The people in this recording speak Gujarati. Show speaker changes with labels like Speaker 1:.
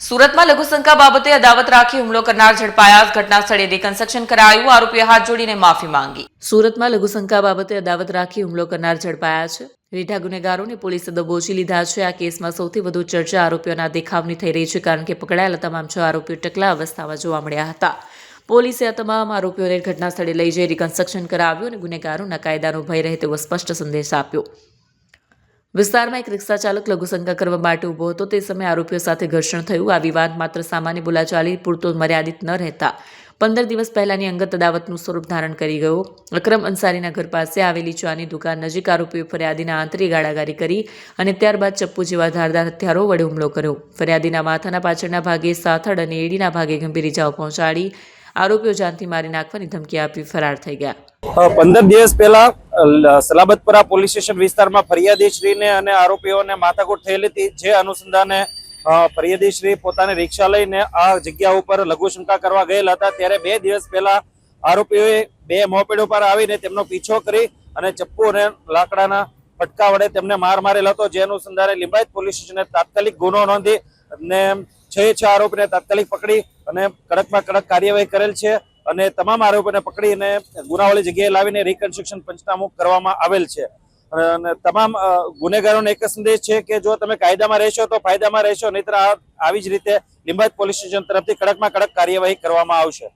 Speaker 1: સુરતમાં લઘુશંકા બાબતે અદાવત રાખી હુમલો કરનાર ઝડપાયા. ઘટના સ્થળે રિકન્સ્ટ્રક્શન કરાયું. આરોપીએ હાથ જોડીને માફી માંગી. સુરતમાં લઘુશંકા બાબતે અદાવત રાખી હુમલો કરનાર ઝડપાયા છે. રીઢા ગુનેગારોને પોલીસે દબોચી લીધા છે. આ કેસમાં સૌથી વધુ ચર્ચા આરોપીઓના દેખાવની થઈ રહી છે, કારણ કે પકડાયેલા તમામ 6 આરોપીઓ ટકલા અવસ્થામાં જોવા મળ્યા હતા. પોલીસે આ તમામ આરોપીઓને ઘટના સ્થળે લઈ જઈ રિકન્સ્ટ્રક્શન કરાવ્યું અને ગુનેગારોના કાયદાનો ભય રહે તેવો સ્પષ્ટ સંદેશ આપ્યો. વિસ્તારમાં એક રિક્ષા ચાલક લઘુશંકા કરવા માટે ઊભો હતો. તે સમયે આરોપીઓ સાથે ઘર્ષણ થયું. આ વિવાદ માત્ર સામાન્ય બોલાચાલી પૂરતો મર્યાદિત ન રહેતા 15 દિવસ પહેલાની અંગત અદાવતનું સ્વરૂપ ધારણ કરી ગયો. અકરમ અંસારીના ઘર પાસે આવેલી ચાની દુકાન નજીક આરોપીઓએ ફરિયાદીના આંતરી ગાળાગારી કરી અને ત્યારબાદ ચપ્પુ જેવા ધારદાર હથિયારો વડે હુમલો કર્યો. ફરિયાદીના માથાના પાછળના ભાગે, સાથળ અને એડીના ભાગે ગંભીર ઇજાઓ પહોંચાડી આરોપીઓ જાનથી મારી નાખવાની ધમકી આપી ફરાર થઈ ગયા.
Speaker 2: 15 દિવસ પહેલા સલાબતપરા પોલીસ સ્ટેશન વિસ્તારમાં ફરિયાદીશ્રીને અને આરોપીઓને માથાકૂટ થયેલી હતી. જે અનુસંધાને ફરિયાદીશ્રી પોતાની રિક્ષા લઈને આ જગ્યા ઉપર લઘુશંકા કરવા ગયેલા હતા. ત્યારે 2 દિવસ પહેલા આરોપીઓએ 2 મોપેડ ઉપર આવીને તેમનો પીછો કરી અને ચપ્પુ અને લાકડાના ફટકા વડે તેમને માર મારેલો હતો. જે અનુસંધાને લિંબાયત પોલીસ સ્ટેશને તાત્કાલિક ગુનો નોંધી અને 6 આરોપીને તાત્કાલિક પકડી અને કડકમાં કડક કાર્યવાહી કરેલ છે. અને તમામ આરોપીને પકડીને ગુનાવાળી જગ્યાએ લાવીને રિકન્સ્ટ્રક્શન પંચનામું કરવામાં આવેલ છે. અને તમામ ગુનેગારોને એક સંદેશ છે કે જો તમે કાયદામાં રહેશો તો ફાયદામાં રહેશો, નહીતર આવી જ રીતે લિંબાયત પોલીસ સ્ટેશન તરફથી કડકમાં કડક કાર્યવાહી કરવામાં આવશે.